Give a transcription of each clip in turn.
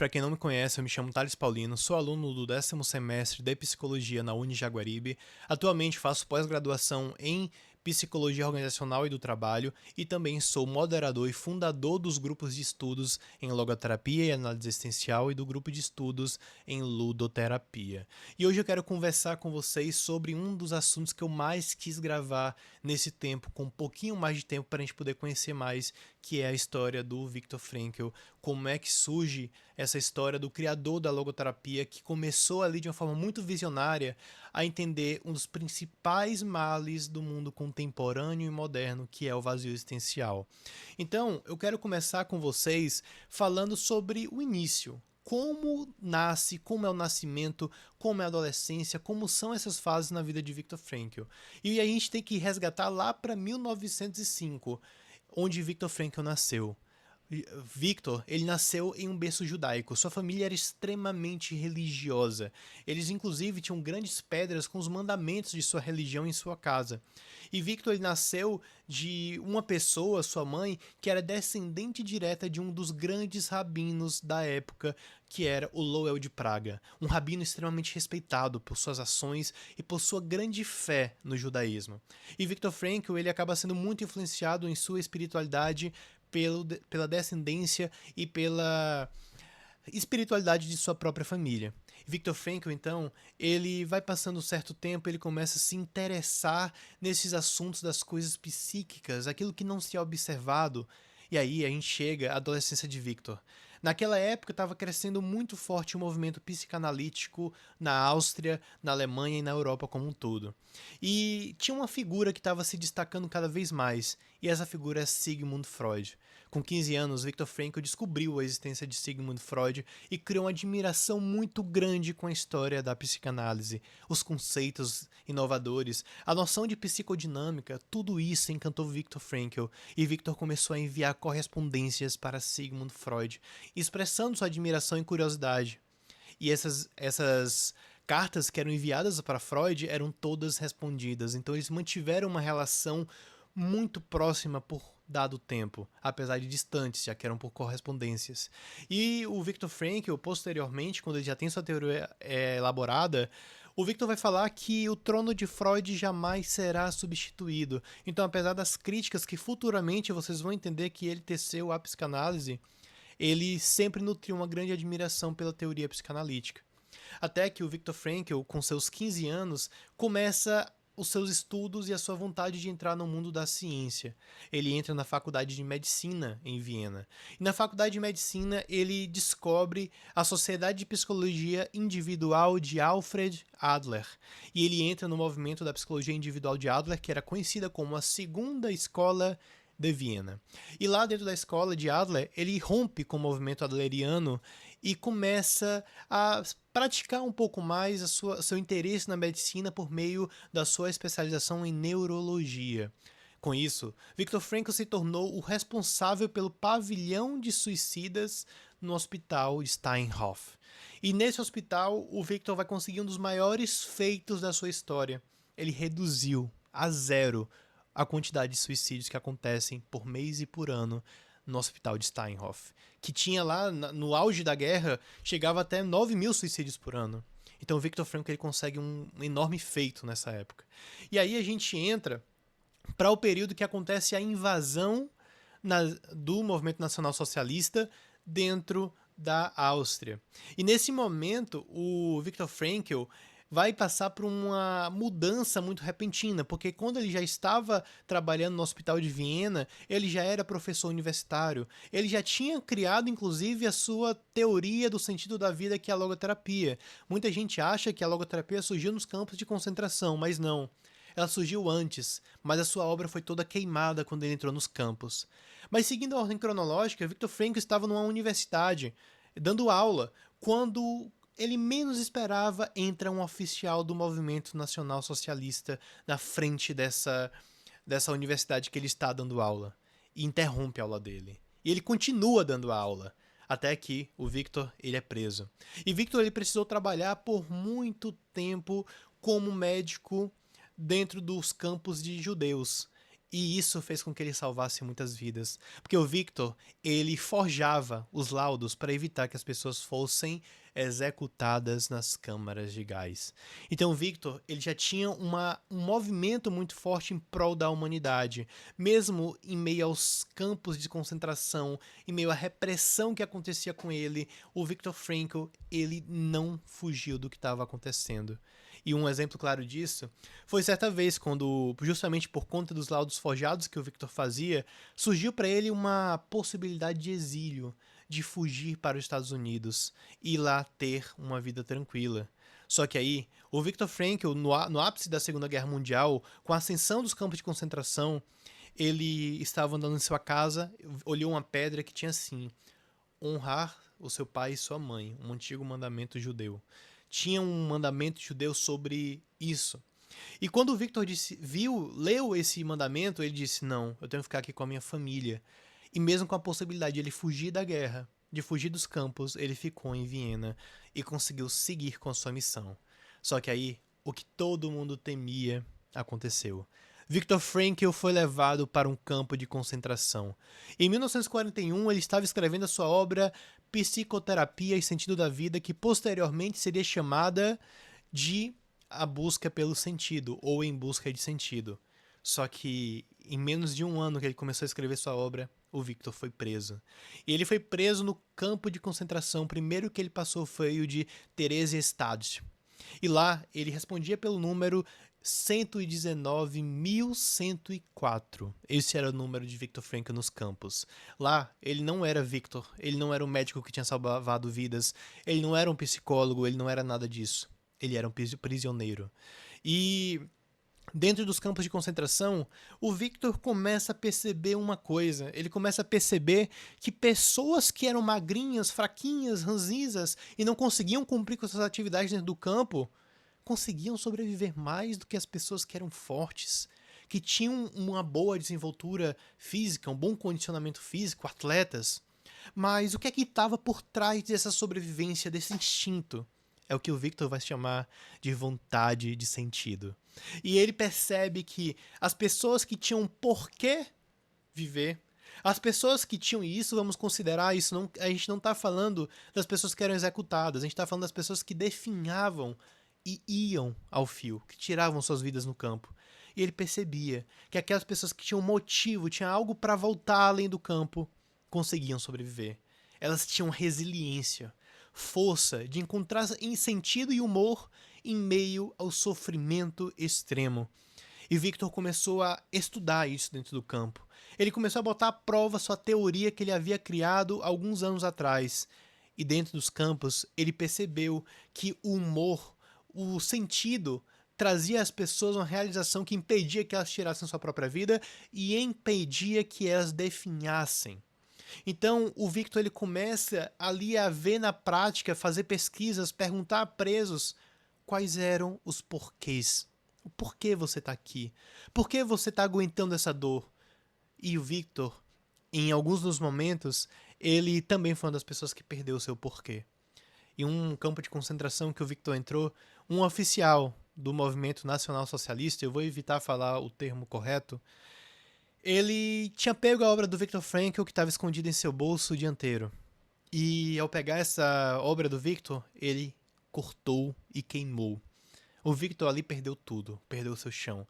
para quem não me conhece, eu me chamo Thales Paulino, sou aluno do 10º semestre de Psicologia na Unijaguaribe. Atualmente faço pós-graduação em Psicologia Organizacional e do Trabalho e também sou moderador e fundador dos grupos de estudos em Logoterapia e Análise Existencial e do grupo de estudos em Ludoterapia. E hoje eu quero conversar com vocês sobre um dos assuntos que eu mais quis gravar nesse tempo, com um pouquinho mais de tempo para a gente poder conhecer mais, que é a história do Viktor Frankl, como é que surge essa história do criador da logoterapia, que começou ali de uma forma muito visionária a entender um dos principais males do mundo contemporâneo e moderno, que é o vazio existencial. Então, eu quero começar com vocês falando sobre o início. Como nasce, como é o nascimento, como é a adolescência, como são essas fases na vida de Viktor Frankl. E a gente tem que resgatar lá para 1905, onde Viktor Frankl nasceu. Viktor, ele nasceu em um berço judaico. Sua família era extremamente religiosa. Eles, inclusive, tinham grandes pedras com os mandamentos de sua religião em sua casa. E Viktor, ele nasceu de uma pessoa, sua mãe, que era descendente direta de um dos grandes rabinos da época, que era o Loel de Praga. Um rabino extremamente respeitado por suas ações e por sua grande fé no judaísmo. E Viktor Frankl, ele acaba sendo muito influenciado em sua espiritualidade pela descendência e pela espiritualidade de sua própria família. Viktor Frankl, então, ele vai passando um certo tempo, ele começa a se interessar nesses assuntos das coisas psíquicas, aquilo que não se é observado. E aí a gente chega à adolescência de Viktor. Naquela época estava crescendo muito forte o movimento psicanalítico na Áustria, na Alemanha e na Europa como um todo. E tinha uma figura que estava se destacando cada vez mais, e essa figura é Sigmund Freud. Com 15 anos, Viktor Frankl descobriu a existência de Sigmund Freud e criou uma admiração muito grande com a história da psicanálise, os conceitos inovadores, a noção de psicodinâmica, tudo isso encantou Viktor Frankl, e Viktor começou a enviar correspondências para Sigmund Freud, expressando sua admiração e curiosidade. E essas cartas que eram enviadas para Freud eram todas respondidas, então eles mantiveram uma relação muito próxima por dado tempo, apesar de distantes, já que eram por correspondências. E o Viktor Frankl, posteriormente, quando ele já tem sua teoria elaborada, o Viktor vai falar que o trono de Freud jamais será substituído. Então, apesar das críticas que futuramente vocês vão entender que ele teceu à psicanálise, ele sempre nutriu uma grande admiração pela teoria psicanalítica. Até que o Viktor Frankl, com seus 15 anos, começa os seus estudos e a sua vontade de entrar no mundo da ciência. Ele entra na faculdade de medicina em Viena. E na faculdade de medicina ele descobre a Sociedade de Psicologia Individual de Alfred Adler. E ele entra no movimento da psicologia individual de Adler, que era conhecida como a segunda escola de Viena. E lá dentro da escola de Adler, ele rompe com o movimento adleriano e começa a praticar um pouco mais seu interesse na medicina por meio da sua especialização em neurologia. Com isso, Viktor Frankl se tornou o responsável pelo pavilhão de suicidas no hospital Steinhoff. E nesse hospital, o Viktor vai conseguir um dos maiores feitos da sua história. Ele reduziu a zero a quantidade de suicídios que acontecem por mês e por ano no hospital de Steinhoff, que tinha lá, no auge da guerra, chegava até 9.000 suicídios por ano. Então o Viktor Frankl ele consegue um enorme feito nessa época. E aí a gente entra para o período que acontece a invasão do movimento nacional socialista dentro da Áustria. E nesse momento, o Viktor Frankl vai passar por uma mudança muito repentina, porque quando ele já estava trabalhando no Hospital de Viena, ele já era professor universitário, ele já tinha criado inclusive a sua teoria do sentido da vida, que é a logoterapia. Muita gente acha que a logoterapia surgiu nos campos de concentração, mas não. Ela surgiu antes, mas a sua obra foi toda queimada quando ele entrou nos campos. Mas seguindo a ordem cronológica, Viktor Frankl estava numa universidade, dando aula, quando ele menos esperava, entra um oficial do Movimento Nacional Socialista na frente dessa universidade que ele está dando aula e interrompe a aula dele. E ele continua dando aula até que o Viktor ele é preso. E Viktor ele precisou trabalhar por muito tempo como médico dentro dos campos de judeus. E isso fez com que ele salvasse muitas vidas. Porque o Victor, ele forjava os laudos para evitar que as pessoas fossem executadas nas câmaras de gás. Então o Victor, ele já tinha um movimento muito forte em prol da humanidade. Mesmo em meio aos campos de concentração, em meio à repressão que acontecia com ele, o Viktor Frankl, ele não fugiu do que estava acontecendo. E um exemplo claro disso foi certa vez quando, justamente por conta dos laudos forjados que o Victor fazia, surgiu para ele uma possibilidade de exílio, de fugir para os Estados Unidos e lá ter uma vida tranquila. Só que aí, o Viktor Frankl, no ápice da Segunda Guerra Mundial, com a ascensão dos campos de concentração, ele estava andando em sua casa, olhou uma pedra que tinha assim: honrar o seu pai e sua mãe, um antigo mandamento judeu. Tinha um mandamento judeu sobre isso. E quando o Victor leu esse mandamento, ele disse: não, eu tenho que ficar aqui com a minha família. E mesmo com a possibilidade de ele fugir da guerra, de fugir dos campos, ele ficou em Viena e conseguiu seguir com a sua missão. Só que aí, o que todo mundo temia aconteceu. Viktor Frankl foi levado para um campo de concentração. Em 1941, ele estava escrevendo a sua obra Psicoterapia e Sentido da Vida, que posteriormente seria chamada de A Busca pelo Sentido, ou Em Busca de Sentido. Só que em menos de um ano que ele começou a escrever sua obra, o Victor foi preso. E ele foi preso no campo de concentração. O primeiro que ele passou foi o de Theresienstadt. E lá ele respondia pelo número 119.104. Esse era o número de Viktor Frankl nos campos. Lá, ele não era Victor, ele não era um médico que tinha salvado vidas, ele não era um psicólogo, ele não era nada disso. Ele era um prisioneiro. E dentro dos campos de concentração, o Victor começa a perceber uma coisa. Ele começa a perceber que pessoas que eram magrinhas, fraquinhas, ranzinzas e não conseguiam cumprir com suas atividades dentro do campo, conseguiam sobreviver mais do que as pessoas que eram fortes, que tinham uma boa desenvoltura física, um bom condicionamento físico, atletas. Mas o que é que estava por trás dessa sobrevivência, desse instinto? É o que o Victor vai chamar de vontade de sentido. E ele percebe que as pessoas que tinham porquê viver, as pessoas que tinham isso, vamos considerar isso, não, a gente não está falando das pessoas que eram executadas, a gente está falando das pessoas que definhavam e iam ao fio, que tiravam suas vidas no campo. E ele percebia que aquelas pessoas que tinham motivo, tinham algo para voltar além do campo, conseguiam sobreviver. Elas tinham resiliência, força de encontrar sentido e humor em meio ao sofrimento extremo. E Victor começou a estudar isso dentro do campo. Ele começou a botar à prova sua teoria que ele havia criado alguns anos atrás. E dentro dos campos, ele percebeu que o humor, o sentido, trazia às pessoas uma realização que impedia que elas tirassem sua própria vida e impedia que elas definhassem. Então, o Victor ele começa ali a ver na prática, fazer pesquisas, perguntar a presos quais eram os porquês. O porquê você está aqui? Por que você está aguentando essa dor? E o Victor, em alguns dos momentos, ele também foi uma das pessoas que perdeu o seu porquê. Em um campo de concentração que o Victor entrou, um oficial do Movimento Nacional Socialista, eu vou evitar falar o termo correto, ele tinha pego a obra do Viktor Frankl que estava escondida em seu bolso dianteiro. E ao pegar essa obra do Victor, ele cortou e queimou. O Victor ali perdeu tudo, perdeu seu chão.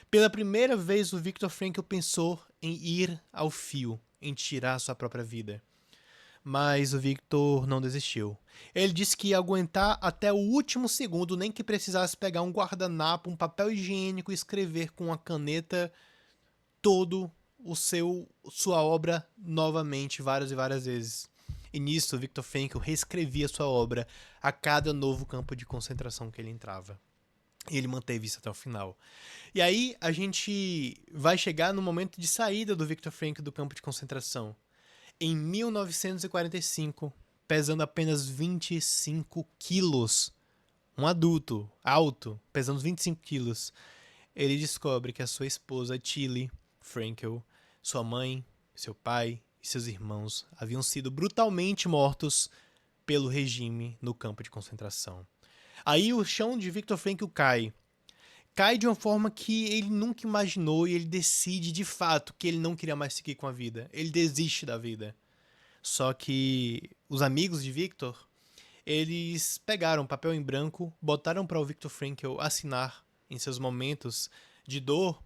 Pela primeira vez, o Viktor Frankl pensou em ir ao fio, em tirar sua própria vida. Mas o Victor não desistiu. Ele disse que ia aguentar até o último segundo, nem que precisasse pegar um guardanapo, um papel higiênico e escrever com uma caneta todo sua obra novamente, várias e várias vezes. E nisso, o Viktor Frankl reescrevia sua obra a cada novo campo de concentração que ele entrava. E ele manteve isso até o final. E aí a gente vai chegar no momento de saída do Viktor Frankl do campo de concentração. Em 1945, pesando apenas 25 quilos, um adulto, alto, pesando 25 quilos, ele descobre que a sua esposa, Tilly Frankl, sua mãe, seu pai e seus irmãos haviam sido brutalmente mortos pelo regime no campo de concentração. Aí o chão de Viktor Frankl cai cai de uma forma que ele nunca imaginou e ele decide de fato que ele não queria mais seguir com a vida. Ele desiste da vida. Só que os amigos de Viktor, eles pegaram papel em branco, botaram para o Viktor Frankl assinar em seus momentos de dor,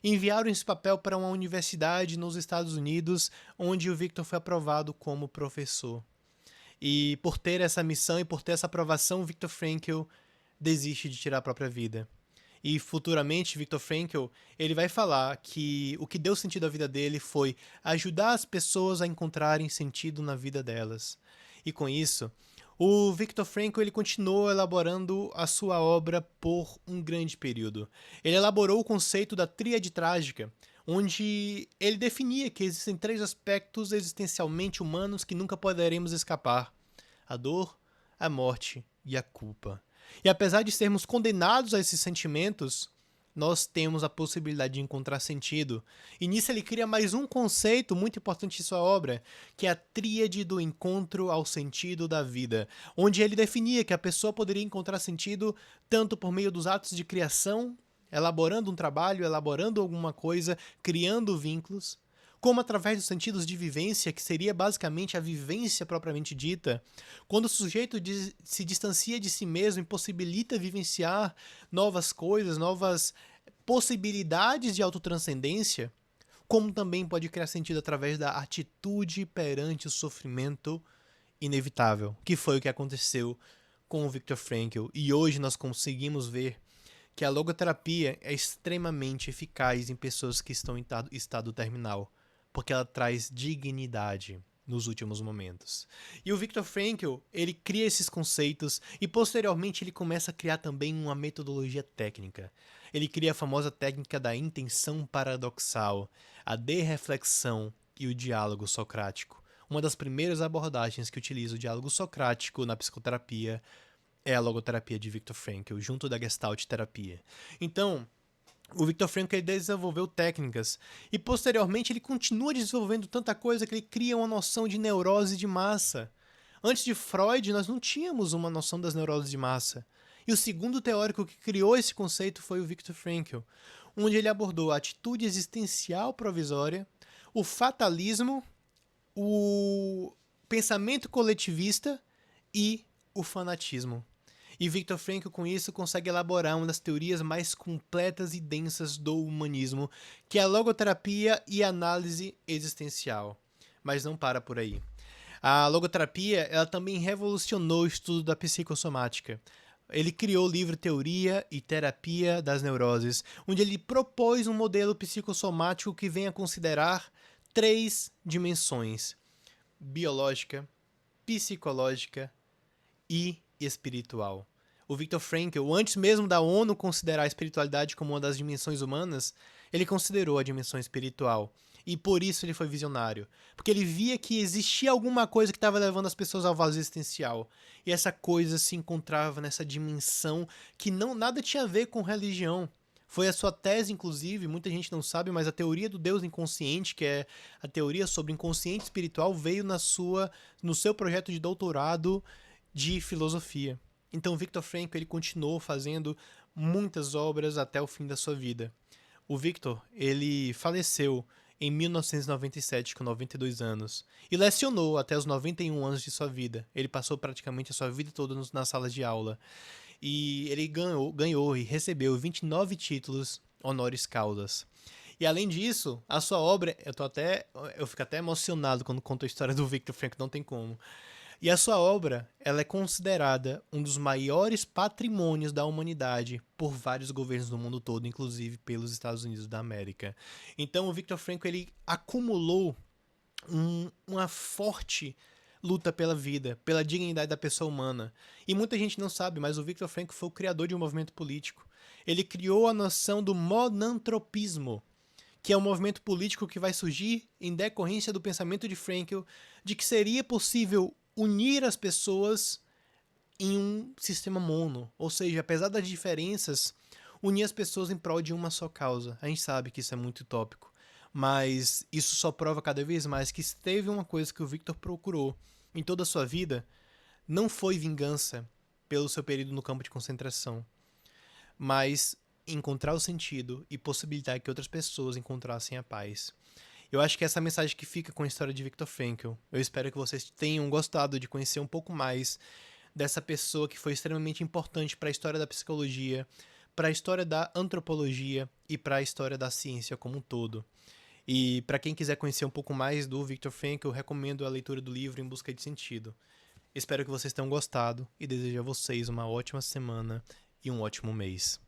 e enviaram esse papel para uma universidade nos Estados Unidos, onde o Viktor foi aprovado como professor. E por ter essa missão e por ter essa aprovação, o Viktor Frankl desiste de tirar a própria vida. E futuramente, Viktor Frankl, ele vai falar que o que deu sentido à vida dele foi ajudar as pessoas a encontrarem sentido na vida delas. E com isso, o Viktor Frankl ele continuou elaborando a sua obra por um grande período. Ele elaborou o conceito da tríade trágica, onde ele definia que existem 3 aspectos existencialmente humanos que nunca poderemos escapar: a dor, a morte e a culpa. E apesar de sermos condenados a esses sentimentos, nós temos a possibilidade de encontrar sentido. E nisso ele cria mais um conceito muito importante em sua obra, que é a tríade do encontro ao sentido da vida, onde ele definia que a pessoa poderia encontrar sentido tanto por meio dos atos de criação, elaborando um trabalho, elaborando alguma coisa, criando vínculos, como através dos sentidos de vivência, que seria basicamente a vivência propriamente dita, quando o sujeito se distancia de si mesmo, impossibilita vivenciar novas coisas, novas possibilidades de autotranscendência, como também pode criar sentido através da atitude perante o sofrimento inevitável, que foi o que aconteceu com o Viktor Frankl. E hoje nós conseguimos ver que a logoterapia é extremamente eficaz em pessoas que estão em estado terminal, porque ela traz dignidade nos últimos momentos. E o Viktor Frankl, ele cria esses conceitos e posteriormente ele começa a criar também uma metodologia técnica. Ele cria a famosa técnica da intenção paradoxal, a derreflexão e o diálogo socrático. Uma das primeiras abordagens que utiliza o diálogo socrático na psicoterapia é a logoterapia de Viktor Frankl, junto da Gestalt terapia. Então, o Viktor Frankl ele desenvolveu técnicas e posteriormente ele continua desenvolvendo tanta coisa que ele cria uma noção de neurose de massa. Antes de Freud, nós não tínhamos uma noção das neuroses de massa. E o segundo teórico que criou esse conceito foi o Viktor Frankl, onde ele abordou a atitude existencial provisória, o fatalismo, o pensamento coletivista e o fanatismo. E Viktor Frankl, com isso, consegue elaborar uma das teorias mais completas e densas do humanismo, que é a logoterapia e a análise existencial. Mas não para por aí. A logoterapia ela também revolucionou o estudo da psicossomática. Ele criou o livro Teoria e Terapia das Neuroses, onde ele propôs um modelo psicossomático que vem a considerar 3 dimensões: biológica, psicológica e espiritual. O Viktor Frankl, antes mesmo da ONU considerar a espiritualidade como uma das dimensões humanas, ele considerou a dimensão espiritual. E por isso ele foi visionário. Porque ele via que existia alguma coisa que estava levando as pessoas ao vazio existencial. E essa coisa se encontrava nessa dimensão que nada tinha a ver com religião. Foi a sua tese, inclusive, muita gente não sabe, mas a teoria do Deus inconsciente, que é a teoria sobre o inconsciente espiritual, veio no seu projeto de doutorado de filosofia. Então Viktor Frankl ele continuou fazendo muitas obras até o fim da sua vida. O Viktor ele faleceu em 1997 com 92 anos e lecionou até os 91 anos de sua vida. Ele passou praticamente a sua vida toda nas salas de aula. E ele ganhou e recebeu 29 títulos honoris causa. E além disso, a sua obra, eu fico até emocionado quando conto a história do Viktor Frankl, não tem como. E a sua obra, ela é considerada um dos maiores patrimônios da humanidade por vários governos do mundo todo, inclusive pelos Estados Unidos da América. Então o Viktor Frankl ele acumulou uma forte luta pela vida, pela dignidade da pessoa humana. E muita gente não sabe, mas o Viktor Frankl foi o criador de um movimento político. Ele criou a noção do monantropismo, que é um movimento político que vai surgir em decorrência do pensamento de Frankl de que seria possível unir as pessoas em um sistema mono. Ou seja, apesar das diferenças, unir as pessoas em prol de uma só causa. A gente sabe que isso é muito utópico, mas isso só prova cada vez mais que se teve uma coisa que o Viktor procurou em toda a sua vida, não foi vingança pelo seu período no campo de concentração, mas encontrar o sentido e possibilitar que outras pessoas encontrassem a paz. Eu acho que essa é a mensagem que fica com a história de Viktor Frankl. Eu espero que vocês tenham gostado de conhecer um pouco mais dessa pessoa que foi extremamente importante para a história da psicologia, para a história da antropologia e para a história da ciência como um todo. E para quem quiser conhecer um pouco mais do Viktor Frankl, eu recomendo a leitura do livro Em Busca de Sentido. Espero que vocês tenham gostado e desejo a vocês uma ótima semana e um ótimo mês.